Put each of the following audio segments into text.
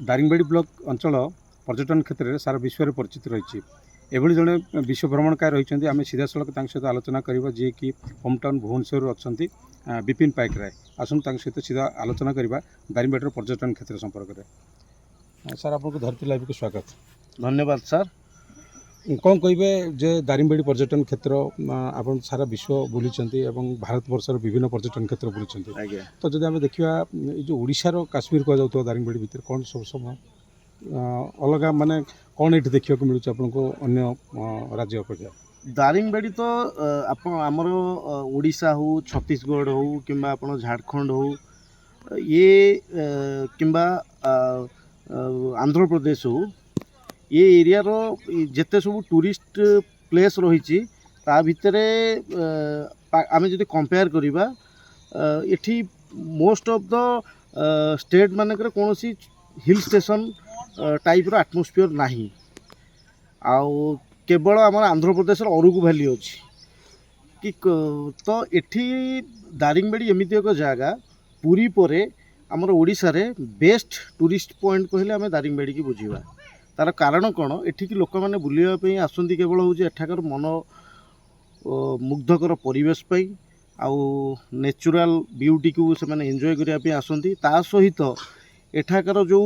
Daringbadi block अंचल पर्यटन क्षेत्र में सारा विश्व में परिचित रही एभली जड़े विश्व भ्रमणकार रही आम सीधा सड़क सहित आलोचना करवा जी कि होम टाउन भुवनेश्वर अच्छा विपिन पाइक राय आसन सहित सीधा आलोचना करवा दारिंगबाड़ी पर्यटन क्षेत्र संपर्क में। सर आपको धरती लाइव को स्वागत। धन्यवाद सर। कौन कहे जे दारिंगबाड़ी पर्यटन क्षेत्र आप सारा विश्व बुली भारत वर्षर विभिन्न पर्यटन क्षेत्र बुली तो जब आम देखा जो ओडिशार काश्मीर कह दारिंगबाड़ी भितर कौन सब सब अलग माने कौन ये देखा मिलूँ आपको अन्य राज्य अपेक्षा? दारिंगबाड़ी तो आमर ओडिशा हो छत्तीसगढ़ हो कि आप झारखंड हो ये किंबा आंध्र प्रदेश हो ये एरिया रो जिते सब टूरिस्ट प्लेस रही भितर आम जो कंपेयर करवा ये मोस्ट ऑफ द स्टेट मानक कौन सी हिल स्टेशन टाइप रो एटमॉस्फेयर नहीं आउ केवल आम आंध्र प्रदेश अरुगु वैली अच्छी कि तो ये दारिंगबाड़ी एमती एक जगह पूरी पर आमर ओडिशा रे बेस्ट टूरिस्ट पॉइंट कहले आम दारिंगबाड़ी की बुझा तार कारण कौन एठिक लोक मैंने बुलापी आसती केवल हूँ एठाकर मन मुग्धकर परिवेश आउ नेचुरल ब्यूटी को से मैंने एंजॉय करने आसती ता सहित एठाकर जो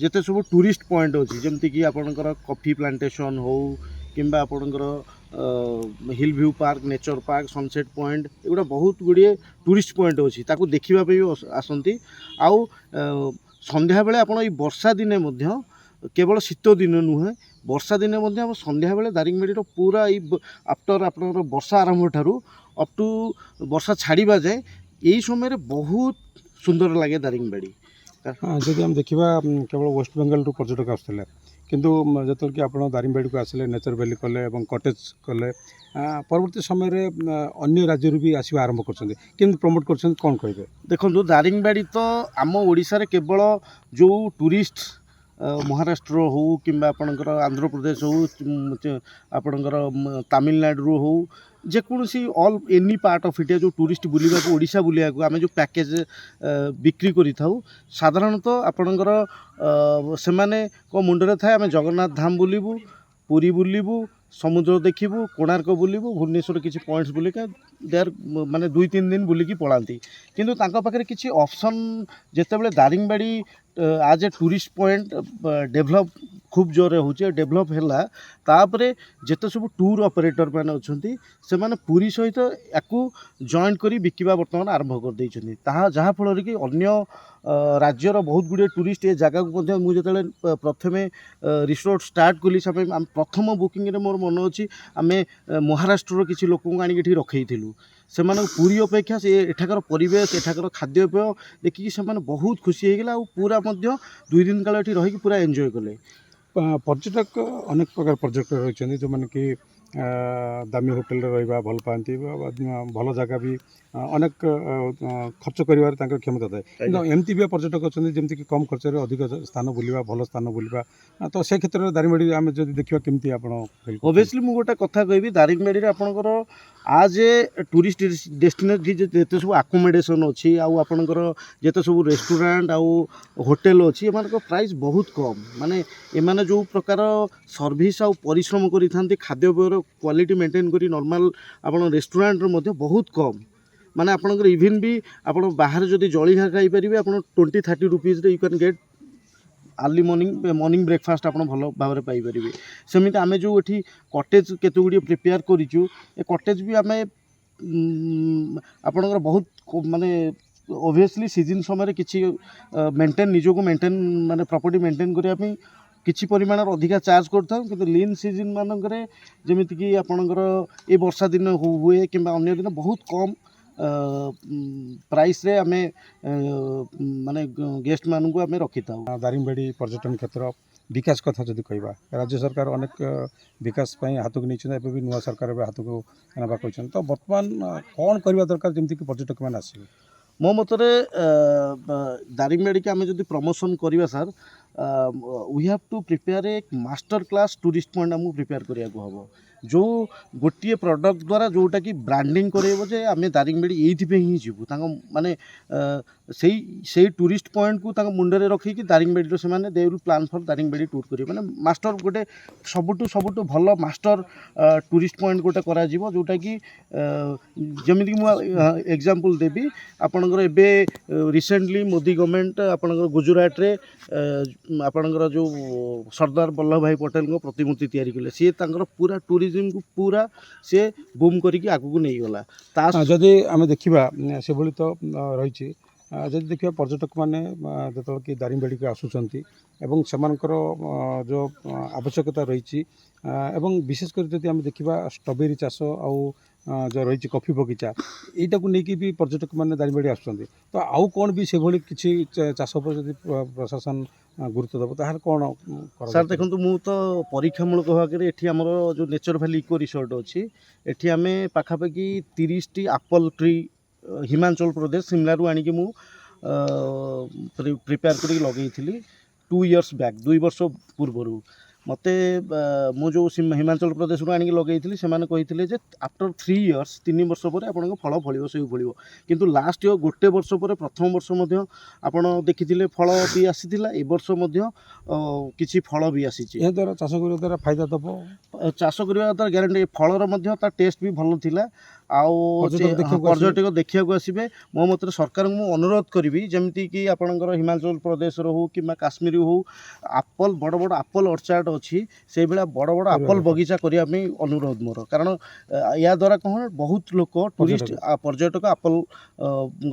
जिते सब टूरिस्ट पॉइंट अच्छी जमती कि आपणकर कॉफी प्लांटेशन हो कि आपणकर hill view park nature park sunset point एगुड़ा बहुत गुड़िए टूरिस्ट पॉइंट अच्छी ताकू देखापी आसती आउ संध्या बेले आप वर्षा दिने केवल शीत दिन नुहे वर्षा दिने आप संध्या बेले दारिंगबाड़ी पूरा आफ्टर आप वर्षा आरंभ ठारू अप टू वर्षा छाड़ा जाए यही समय बहुत सुंदर लगे दारिंगबाड़ी। जदि आम देखा केवल वेस्ट बेंगल रु पर्यटक आसुले किंतु जो कि आप दारिंगबाड़ी को आसिले नेचर वैली कले और कटेज कले परवर्ती समय अन्य राज्य भी आसवा आरंभ कर प्रमोट कर कौन कहे? देखो दारिंगबाड़ी तो आम ओडिशा रे केवल जो टूरिस्ट महाराष्ट्र हो कि आपणकर आंध्र प्रदेश हो आपणकर तमिलनाडु हो जेकोसी all any part of India जो टूरिस्ट बुलवा को ओडिशा बुलवा आम जो पैकेज बिक्री करी थाउ साधारणतः आपणकर से माने को मुंडरे थाए आम जगन्नाथ धाम बुलबू पुरी बुलबू समुद्र देखू कोणार्क बुलबू भुवनेश्वर किसी पॉइंट्स बुलिका देर माने 2-3 दिन बुलिकी पलांती किंतु तांका पाखरे किसी ऑप्शन जेतेबेले दारिंगबाड़ी आज ए टूरिस्ट पॉइंट डेभलप खूब जोर होचे डेभलप हैला तापरे जेते सब टूर ऑपरेटर माने अछंती से माने पूरी सहित याकू जॉइन करी बिकिबा वर्तमान आरंभ कर दैछंती ताहा जहा फल कि अन्य राज्यर बहुत गुड़े टूरिस्ट ये जगह को मुझे प्रथमे रिसोर्ट स्टार्ट कली समय प्रथम बुकिंग रे मोर मन अच्छी आम महाराष्ट्र किसी लोक आनिक रखी से पूरी अपेक्षा से एठाकर परिवेश एठाकर खाद्यपेय देखिकी से बहुत खुशी होगा और पूरा 2 दिन काल ये रही पूरा एंजॉय कले। पर्यटक अनेक प्रकार पर्यटक रही जो मैंने कि दामी होटेल रहा भल पाती भल जगह भी अनेक खर्च कर क्षमता थाए एमती भी पर्यटक अच्छा जमीक कि कम खर्च अधिक स्थान बुलवा भल स्थान बुलवा तो से क्षेत्र में दारिंगबाड़ी आम जो देखा केमती आप ओबियसली मुझे गोटे कथा कहबी दारिंगबाड़ी आपणकर आज ए टूरिस्ट डेस्टिनेशन जिते सब आकोमोडेशन अच्छी आपणकर जिते सब रेस्टोरेंट आउ होटेल अच्छी एम प्राइस बहुत कम माने एमाने जो प्रकार सर्विस आउ परिश्रम करि खाद्यपेयर क्वालिटी मेंटेन करी नॉर्मल आपण रेस्टोरेंट रो बहुत कम माने आपणकर इवन भी आप बाहर जदि जलिखा खाई पारे आप 20-30 rupees you can get early morning breakfast आप भल भाव पाइपर सेमती आम जो ये कटेज केते गुड़िए प्रिपेयर करूँ ए कटेज भी आम आपणकर बहुत माने ओबियसली सीजन समय किसी मेंटेन निजको मेंटेन माने प्रॉपर्टी मेंटेन करने किसी परिमाण अधिका चार्ज कर लीन सीजन मानक जमीक कि आपणकर ये वर्षा दिन हुए कि अन्य दिन बहुत कम प्राइस रे आमे माने गेस्ट मानू आम रखी था। दारिंगबाड़ी पर्यटन क्षेत्र विकास कथा जदि कहवा राज्य सरकार अनेक विकास हाथ को नहीं भी नुआ सरकार हाथ को ना कहते तो बर्तमान कौन करवा दरकार जमीक कि पर्यटक मैंने आसवे मो मतरे दारिंगबाड़ी के आम जो प्रमोशन करवा sir we have to prepare एक मास्टर क्लास टूरिस्ट पॉइंट आमको प्रिपेयर करने को हम ଯେଉଁ ଗୋଟିଏ ପ୍ରଡ଼କ୍ଟ ଦ୍ୱାରା ଯେଉଁଟାକି ବ୍ରାଣ୍ଡିଂ କରେଇବ ଯେ ଆମେ ଦାରିଙ୍ଗବାଡ଼ି ଏଇଥିପାଇଁ ହିଁ ଯିବୁ ତାଙ୍କ ମାନେ ସେଇ ଟୁରିଷ୍ଟ ପଏଣ୍ଟକୁ ତାଙ୍କ ମୁଣ୍ଡରେ ରଖିକି ଦାରିଙ୍ଗବାଡ଼ିର ସେମାନେ ଦେ will plan for Daringbadi tour କରିବେ ମାନେ ମାଷ୍ଟର ଗୋଟେ ସବୁଠୁ ଭଲ ମାଷ୍ଟର ଟୁରିଷ୍ଟ ପଏଣ୍ଟ ଗୋଟେ କରାଯିବ ଯେଉଁଟାକି ଯେମିତିକି ମୁଁ ଏକ୍ଜାମ୍ପଲ୍ ଦେବି ଆପଣଙ୍କର ଏବେ ରିସେଣ୍ଟଲି ମୋଦି ଗଭର୍ଣ୍ଣମେଣ୍ଟ ଆପଣଙ୍କର ଗୁଜୁରାଟରେ ଆପଣଙ୍କର ଯେଉଁ ସର୍ଦ୍ଦାର ବଲ୍ଲଭ ଭାଇ ପଟେଲଙ୍କ ପ୍ରତିମୂର୍ତ୍ତି ତିଆରି କଲେ ସିଏ ତାଙ୍କର ପୁରା ଟୁରିଜିମକୁ ପୁରା ସିଏ ବୁମ୍ କରିକି ଆଗକୁ ନେଇଗଲା ତା ଯଦି ଆମେ ଦେଖିବା ସେଭଳି ତ ରହିଛି ଯଦି ଦେଖିବା ପର୍ଯ୍ୟଟକମାନେ ଯେତେବେଳେ କି ଦାରିଙ୍ଗବାଡ଼ିକୁ ଆସୁଛନ୍ତି ଏବଂ ସେମାନଙ୍କର ଯେଉଁ ଆବଶ୍ୟକତା ରହିଛି ଏବଂ ବିଶେଷ କରି ଯଦି ଆମେ ଦେଖିବା ଷ୍ଟ୍ରବେରୀ ଚାଷ ଆଉ ଯେଉଁ ରହିଛି କଫି ବଗିଚା ଏଇଟାକୁ ନେଇକି ବି ପର୍ଯ୍ୟଟକମାନେ ଦାରିଙ୍ଗବାଡ଼ି ଆସୁଛନ୍ତି ତ ଆଉ କ'ଣ ବି ସେଭଳି କିଛି ଚାଷ ଉପରେ ଯଦି ପ୍ରଶାସନ ଗୁରୁତ୍ୱ ଦେବ ତାହେଲେ କ'ଣ ସାର୍ ଦେଖନ୍ତୁ ମୁଁ ତ ପରୀକ୍ଷାମୂଳକ ଭାବରେ ଏଠି ଆମର ଯେଉଁ ନେଚର ଭ୍ୟାଲି ଇକୋ ରିସୋର୍ଟ ଅଛି ଏଠି ଆମେ ପାଖାପାଖି 30ଟି ଆପଲ୍ ଟ୍ରି ହିମାଚଳ ପ୍ରଦେଶ ସିମଲାରୁ ଆଣିକି ମୁଁ ପ୍ରିପେୟାର କରିକି ଲଗେଇଥିଲି 2 ଇୟର୍ସ ବ୍ୟାକ୍ 2 ବର୍ଷ ପୂର୍ବରୁ ମୋତେ ମୁଁ ଯେଉଁ ହିମାଚଳ ପ୍ରଦେଶରୁ ଆଣିକି ଲଗେଇଥିଲି ସେମାନେ କହିଥିଲେ ଯେ ଆଫ୍ଟର 3 ଇୟର୍ସ 3 ବର୍ଷ ପରେ ଆପଣଙ୍କ ଫଳ ଫଳିବ ସେଉ ଫଳିବ କିନ୍ତୁ ଲାଷ୍ଟ ଇୟର୍ ଗୋଟେ ବର୍ଷ ପରେ ପ୍ରଥମ ବର୍ଷ ମଧ୍ୟ ଆପଣ ଦେଖିଥିଲେ ଫଳ ବି ଆସିଥିଲା ଏ ବର୍ଷ ମଧ୍ୟ କିଛି ଫଳ ବି ଆସିଛି ଏହାଦ୍ୱାରା ଚାଷ କରିବା ଦ୍ୱାରା ଫାଇଦା ଦେବ ଚାଷ କରିବା ଦ୍ୱାରା ଗ୍ୟାରେଣ୍ଟି ଫଳର ମଧ୍ୟ ତା ଟେଷ୍ଟ ବି ଭଲ ଥିଲା ଆଉ ପର୍ଯ୍ୟଟକ ଦେଖିବାକୁ ଆସିବେ ମୋ ମତରେ ସରକାରଙ୍କୁ ମୁଁ ଅନୁରୋଧ କରିବି ଯେମିତିକି ଆପଣଙ୍କର ହିମାଚଳ ପ୍ରଦେଶର ହେଉ କିମ୍ବା କାଶ୍ମୀର ହେଉ ଆପଲ୍ ବଡ଼ ବଡ଼ ଆପଲ୍ ଅର୍ଚାର୍ଡ ଅଛି ସେଇଭଳିଆ ବଡ଼ ବଡ଼ ଆପଲ୍ ବଗିଚା କରିବା ପାଇଁ ଅନୁରୋଧ ମୋର କାରଣ ଏହା ଦ୍ୱାରା କ'ଣ ବହୁତ ଲୋକ ଟୁରିଷ୍ଟ ପର୍ଯ୍ୟଟକ ଆପଲ୍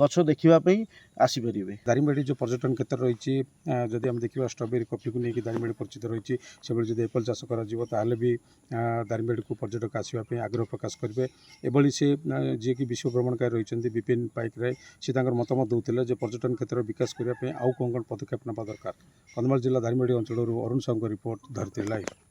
ଗଛ ଦେଖିବା ପାଇଁ ଆସିପାରିବେ ଦାରିଙ୍ଗବାଡ଼ି ଯେଉଁ ପର୍ଯ୍ୟଟନ କ୍ଷେତ୍ର ରହିଛି ଯଦି ଆମେ ଦେଖିବା ଷ୍ଟ୍ରବେରୀ କଫିକୁ ନେଇକି ଦାରିଙ୍ଗବାଡ଼ି ପରିଚିତ ରହିଛି ସେଭଳି ଯଦି ଏପଲ୍ ଚାଷ କରାଯିବ ତାହେଲେ ବି ଦାରିଙ୍ଗବାଡ଼ିକୁ ପର୍ଯ୍ୟଟକ ଆସିବା ପାଇଁ ଆଗ୍ରହ ପ୍ରକାଶ କରିବେ ଏଭଳି ସେ ଯିଏକି ବିଶ୍ୱ ଭ୍ରମଣକାରୀ ରହିଛନ୍ତି ବିପିନ ପାଇକରାୟ ସେ ତାଙ୍କର ମତାମତ ଦେଉଥିଲେ ଯେ ପର୍ଯ୍ୟଟନ କ୍ଷେତ୍ରରେ ବିକାଶ କରିବା ପାଇଁ ଆଉ କ'ଣ ପଦକ୍ଷେପ ନେବା ଦରକାର କନ୍ଧମାଳ ଜିଲ୍ଲା ଦାରିଙ୍ଗବାଡ଼ି ଅଞ୍ଚଳରୁ ଅରୁଣ ସାହୁଙ୍କ ରିପୋର୍ଟ ଧରିତ୍ରୀ ଲାଇଭ୍।